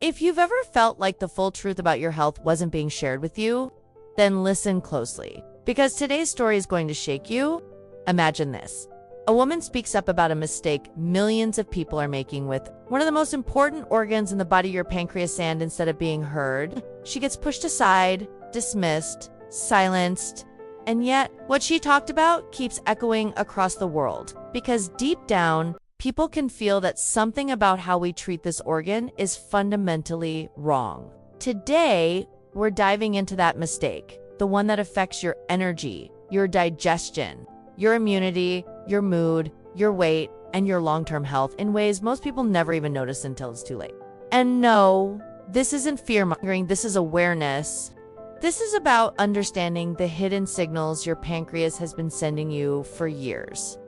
If you've ever felt like the full truth about your health wasn't being shared with you, then listen closely, because today's story is going to shake you. Imagine this. A woman speaks up about a mistake millions of people are making with one of the most important organs in the body, your pancreas, and instead of being heard, she gets pushed aside, dismissed, silenced, and yet what she talked about keeps echoing across the world, because deep down, people can feel that something about how we treat this organ is fundamentally wrong. Today, we're diving into that mistake, the one that affects your energy, your digestion, your immunity, your mood, your weight, and your long-term health in ways most people never even notice until it's too late. And no, this isn't fear-mongering, this is awareness. This is about understanding the hidden signals your pancreas has been sending you for years.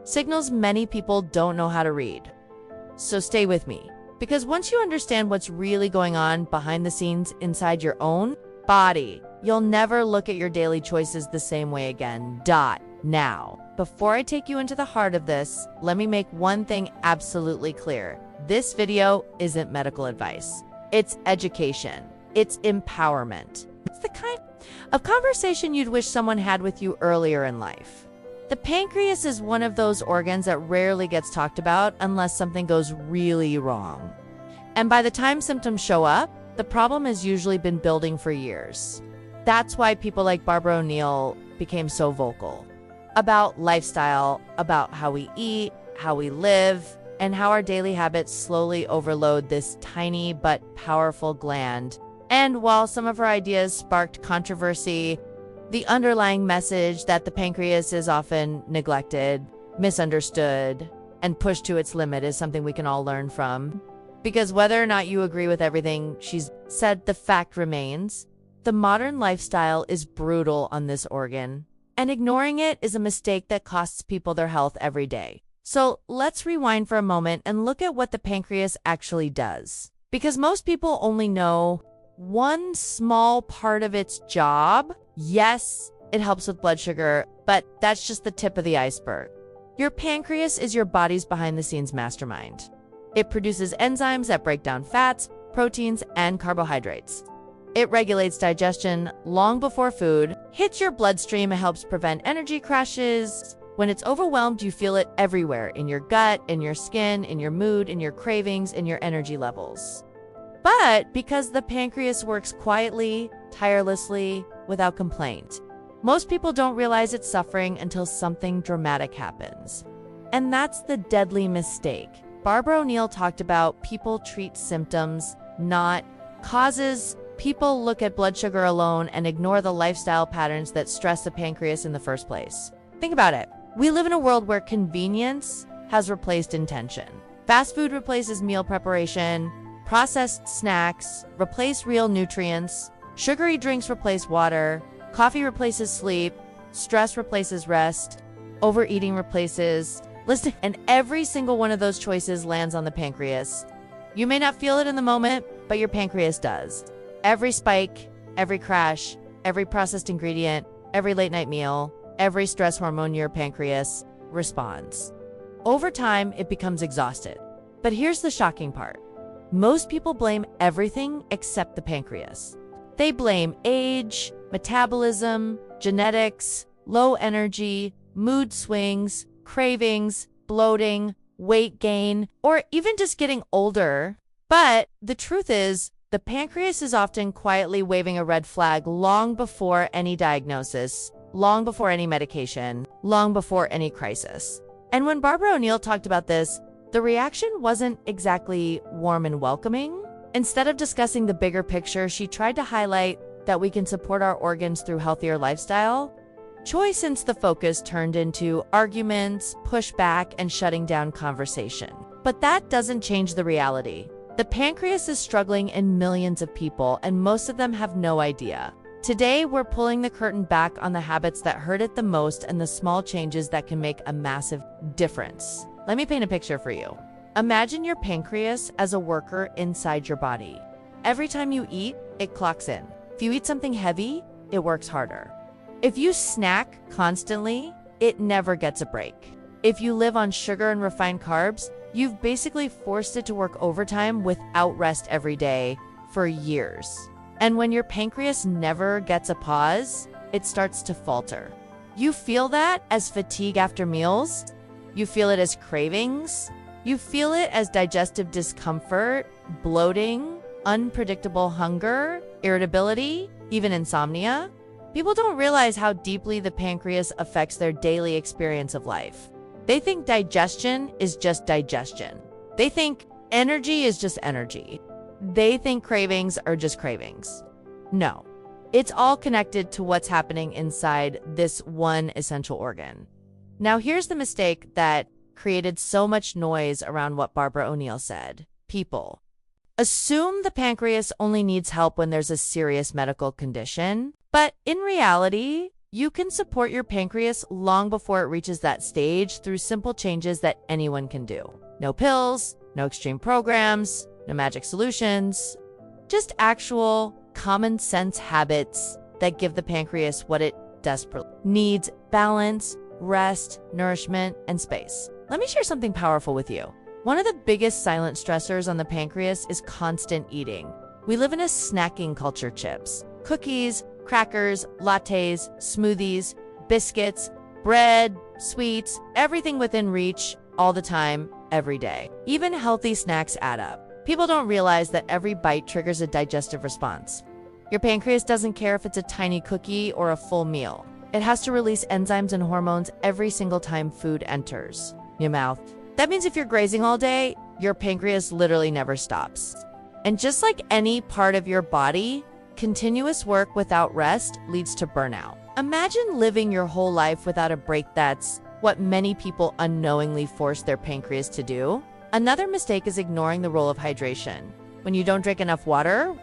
Signals many people don't know how to read. So stay with me, because once you understand what's really going on behind the scenes inside your own body, you'll never look at your daily choices the same way again. Now, before I take you into the heart of this, let me make one thing absolutely clear. This video isn't medical advice. It's education. It's empowerment. It's the kind of conversation you'd wish someone had with you earlier in life. The pancreas is one of those organs that rarely gets talked about unless something goes really wrong. And by the time symptoms show up, the problem has usually been building for years. That's why people like Barbara O'Neill became so vocal about lifestyle, about how we eat, how we live, and how our daily habits slowly overload this tiny but powerful gland. And while some of her ideas sparked controversy, the underlying message that the pancreas is often neglected, misunderstood, and pushed to its limit is something we can all learn from. Because whether or not you agree with everything she's said, the fact remains, the modern lifestyle is brutal on this organ, and ignoring it is a mistake that costs people their health every day. So let's rewind for a moment and look at what the pancreas actually does. Because most people only know one small part of its job. Yes, it helps with blood sugar, but that's just the tip of the iceberg. Your pancreas is your body's behind-the-scenes mastermind. It produces enzymes that break down fats, proteins, and carbohydrates. It regulates digestion long before food, hits your bloodstream, and helps prevent energy crashes. When it's overwhelmed, you feel it everywhere, in your gut, in your skin, in your mood, in your cravings, in your energy levels. But because the pancreas works quietly, tirelessly, without complaint, most people don't realize it's suffering until something dramatic happens. And that's the deadly mistake. Barbara O'Neill talked about people treat symptoms, not causes. People look at blood sugar alone and ignore the lifestyle patterns that stress the pancreas in the first place. Think about it. We live in a world where convenience has replaced intention. Fast food replaces meal preparation. Processed snacks replace real nutrients. Sugary drinks replace water. Coffee replaces sleep. Stress replaces rest. Overeating replaces listening. And every single one of those choices lands on the pancreas. You may not feel it in the moment, but your pancreas does. Every spike, every crash, every processed ingredient, every late night meal, every stress hormone, your pancreas responds. Over time, it becomes exhausted. But here's the shocking part. Most people blame everything except the pancreas. They blame age, metabolism, genetics, low energy, mood swings, cravings, bloating, weight gain, or even just getting older. But the truth is, the pancreas is often quietly waving a red flag long before any diagnosis, long before any medication, long before any crisis. And when Barbara O'Neill talked about this, the reaction wasn't exactly warm and welcoming. Instead of discussing the bigger picture, she tried to highlight that we can support our organs through healthier lifestyle choice, since the focus turned into arguments, pushback, and shutting down conversation. But that doesn't change the reality. The pancreas is struggling in millions of people, and most of them have no idea. Today, we're pulling the curtain back on the habits that hurt it the most and the small changes that can make a massive difference. Let me paint a picture for you. Imagine your pancreas as a worker inside your body. Every time you eat, it clocks in. If you eat something heavy, it works harder. If you snack constantly, it never gets a break. If you live on sugar and refined carbs, You've basically forced it to work overtime without rest every day for years. And when your pancreas never gets a pause, it starts to falter. You feel that as fatigue after meals. You feel it as cravings. You feel it as digestive discomfort, bloating, unpredictable hunger, irritability, even insomnia. People don't realize how deeply the pancreas affects their daily experience of life. They think digestion is just digestion. They think energy is just energy. They think cravings are just cravings. No, it's all connected to what's happening inside this one essential organ. Now, here's the mistake that created so much noise around what Barbara O'Neill said. People assume the pancreas only needs help when there's a serious medical condition, but in reality, you can support your pancreas long before it reaches that stage through simple changes that anyone can do. No pills, no extreme programs, no magic solutions, just actual common sense habits that give the pancreas what it desperately needs: balance, rest, nourishment, and space. Let me share something powerful with you. One of the biggest silent stressors on the pancreas is constant eating. We live in a snacking culture: chips, cookies, crackers, lattes, smoothies, biscuits, bread, sweets, everything within reach, all the time, every day. Even healthy snacks add up. People don't realize that every bite triggers a digestive response. Your pancreas doesn't care if it's a tiny cookie or a full meal. It has to release enzymes and hormones every single time food enters your mouth. That means if you're grazing all day, your pancreas literally never stops. And just like any part of your body, continuous work without rest leads to burnout. Imagine living your whole life without a break. That's what many people unknowingly force their pancreas to do. Another mistake is ignoring the role of hydration. When you don't drink enough water,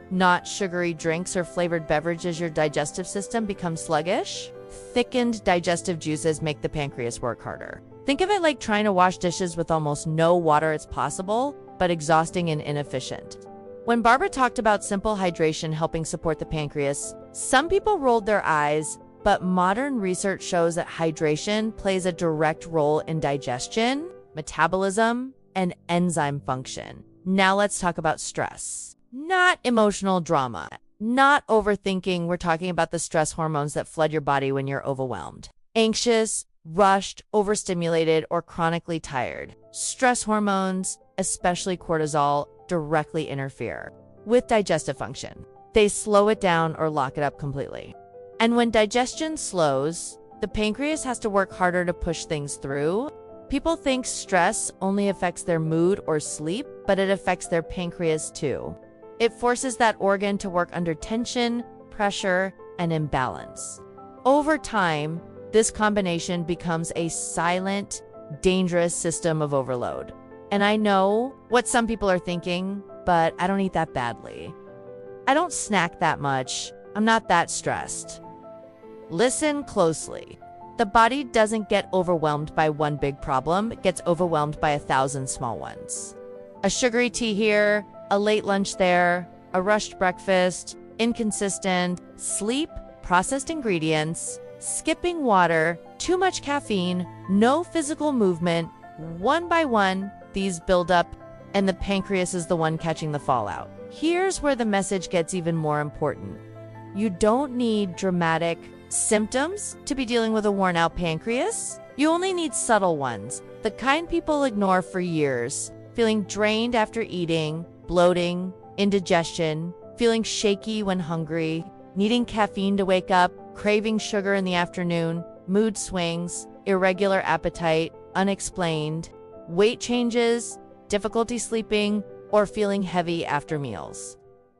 not sugary drinks or flavored beverages, your digestive system becomes sluggish. Thickened digestive juices make the pancreas work harder. Think of it like trying to wash dishes with almost no water. It's possible, but exhausting and inefficient. When Barbara talked about simple hydration helping support the pancreas, some people rolled their eyes, but modern research shows that hydration plays a direct role in digestion, metabolism, and enzyme function. Now let's talk about stress. Not emotional drama, not overthinking. We're talking about the stress hormones that flood your body when you're overwhelmed, anxious, rushed, overstimulated, or chronically tired. Stress hormones, especially cortisol, directly interfere with digestive function. They slow it down or lock it up completely. And when digestion slows, the pancreas has to work harder to push things through. People think stress only affects their mood or sleep, but it affects their pancreas too. It forces that organ to work under tension, pressure, and imbalance. Over time, this combination becomes a silent, dangerous system of overload. And I know what some people are thinking, but I don't eat that badly. I don't snack that much. I'm not that stressed. Listen closely. The body doesn't get overwhelmed by one big problem. It gets overwhelmed by 1,000 small ones. A sugary tea here, a late lunch there, a rushed breakfast, inconsistent sleep, processed ingredients, skipping water, too much caffeine, no physical movement. One by one, these build up, and the pancreas is the one catching the fallout. Here's where the message gets even more important. You don't need dramatic symptoms to be dealing with a worn-out pancreas. You only need subtle ones, the kind people ignore for years. Feeling drained after eating, bloating, indigestion, feeling shaky when hungry, needing caffeine to wake up, craving sugar in the afternoon, mood swings, irregular appetite, unexplained, weight changes, difficulty sleeping, or feeling heavy after meals.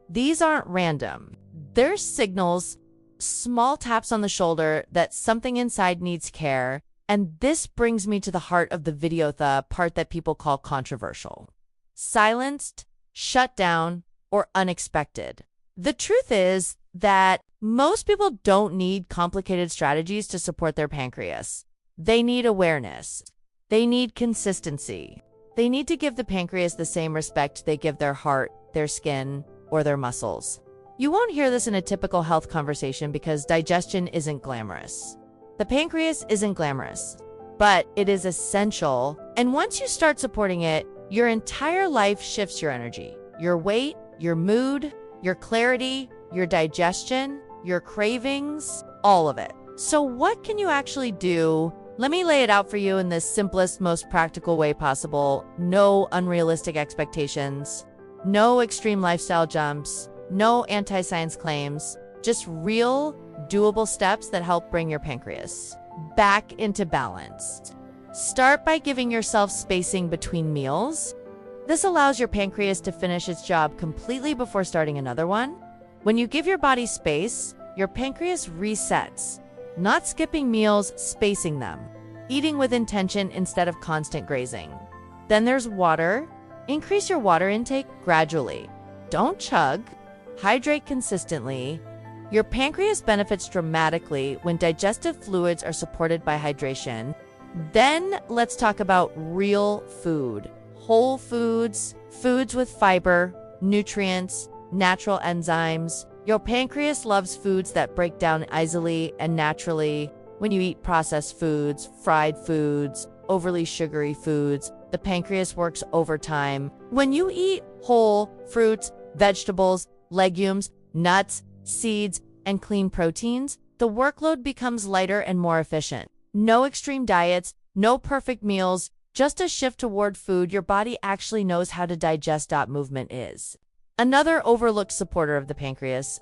These aren't random. They're signals, small taps on the shoulder that something inside needs care. And this brings me to the heart of the video, the part that people call controversial. Silenced, shut down, or unexpected. The truth is that most people don't need complicated strategies to support their pancreas. They need awareness. They need consistency. They need to give the pancreas the same respect they give their heart, their skin, or their muscles. You won't hear this in a typical health conversation because digestion isn't glamorous. The pancreas isn't glamorous. but it is essential. And once you start supporting it, your entire life shifts: your energy, your weight, your mood, your clarity, your digestion, your cravings, all of it. So what can you actually do? Let me lay it out for you in the simplest, most practical way possible. No unrealistic expectations, no extreme lifestyle jumps, no anti-science claims, just real, doable steps that help bring your pancreas back into balance. Start by giving yourself spacing between meals. This allows your pancreas to finish its job completely before starting another one. When you give your body space, your pancreas resets. Not skipping meals, spacing them. Eating with intention instead of constant grazing. Then there's water. Increase your water intake gradually. Don't chug. Hydrate consistently. Your pancreas benefits dramatically when digestive fluids are supported by hydration. Then let's talk about real food. Whole foods, foods with fiber, nutrients, natural enzymes. Your pancreas loves foods that break down easily and naturally. When you eat processed foods, fried foods, overly sugary foods, the pancreas works overtime. When you eat whole fruits, vegetables, legumes, nuts, seeds, and clean proteins, the workload becomes lighter and more efficient. No extreme diets, no perfect meals, just a shift toward food your body actually knows how to digest. Movement is another overlooked supporter of the pancreas.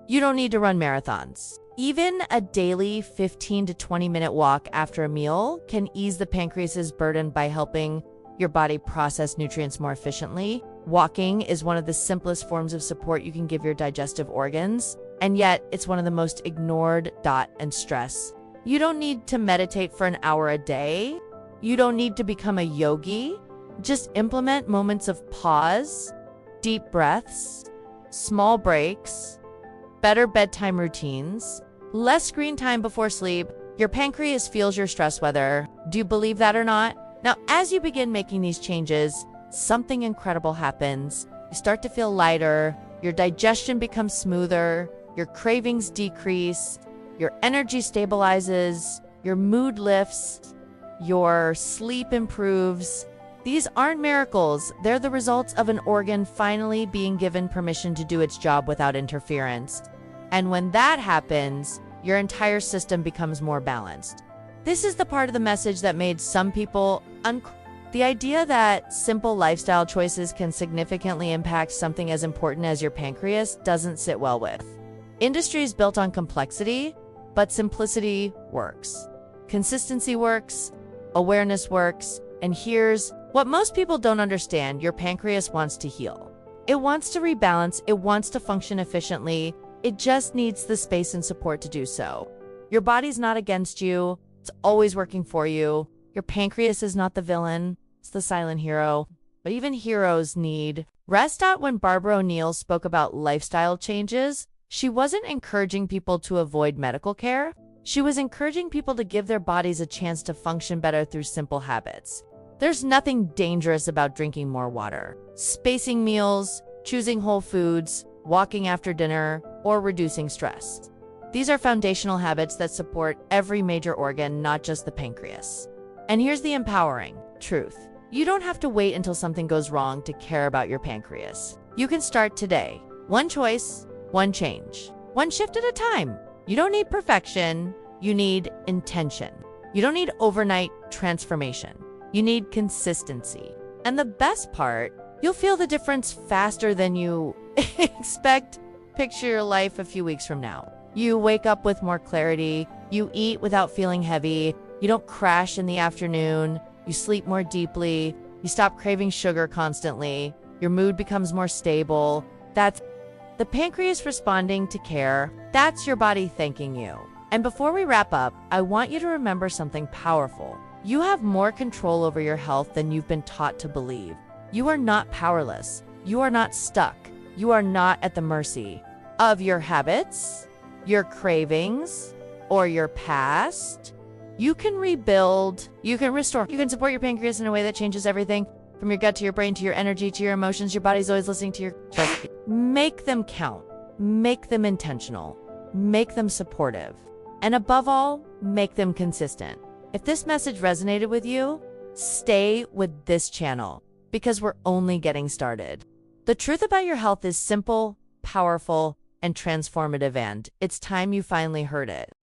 You don't need to run marathons. Even a daily 15 to 20-minute walk after a meal can ease the pancreas's burden by helping your body process nutrients more efficiently. Walking is one of the simplest forms of support you can give your digestive organs, and yet it's one of the most ignored. And stress. You don't need to meditate for an hour a day. You don't need to become a yogi. Just implement moments of pause, deep breaths, small breaks, better bedtime routines, less screen time before sleep. Your pancreas feels your stress weather. Do you believe that or not? Now, as you begin making these changes, something incredible happens. You start to feel lighter, your digestion becomes smoother, your cravings decrease, your energy stabilizes, your mood lifts, your sleep improves. These aren't miracles. They're the results of an organ finally being given permission to do its job without interference. And when that happens, your entire system becomes more balanced. This is the part of the message that made some people the idea that simple lifestyle choices can significantly impact something as important as your pancreas doesn't sit well with. Industry is built on complexity, but simplicity works. Consistency works, awareness works, and here's what most people don't understand: your pancreas wants to heal. It wants to rebalance, it wants to function efficiently, it just needs the space and support to do so. Your body's not against you, it's always working for you. Your pancreas is not the villain, it's the silent hero. But even heroes need rest. When Barbara O'Neill spoke about lifestyle changes, she wasn't encouraging people to avoid medical care. She was encouraging people to give their bodies a chance to function better through simple habits. There's nothing dangerous about drinking more water, spacing meals, choosing whole foods, walking after dinner, or reducing stress. These are foundational habits that support every major organ, not just the pancreas. And here's the empowering truth. You don't have to wait until something goes wrong to care about your pancreas. You can start today. One choice, one change, one shift at a time. You don't need perfection. You need intention. You don't need overnight transformation. You need consistency. And the best part, you'll feel the difference faster than you expect. Picture your life a few weeks from now. You wake up with more clarity. You eat without feeling heavy. You don't crash in the afternoon. You sleep more deeply. You stop craving sugar constantly. Your mood becomes more stable. That's the pancreas responding to care. That's your body thanking you. And before we wrap up, I want you to remember something powerful. You have more control over your health than you've been taught to believe. You are not powerless. You are not stuck. You are not at the mercy of your habits, your cravings, or your past. You can rebuild, you can restore, you can support your pancreas in a way that changes everything from your gut to your brain to your energy to your emotions. Your body's always listening to your choices. Make them count, make them intentional, make them supportive, and above all, make them consistent. If this message resonated with you, stay with this channel because we're only getting started. The truth about your health is simple, powerful, and transformative, and it's time you finally heard it.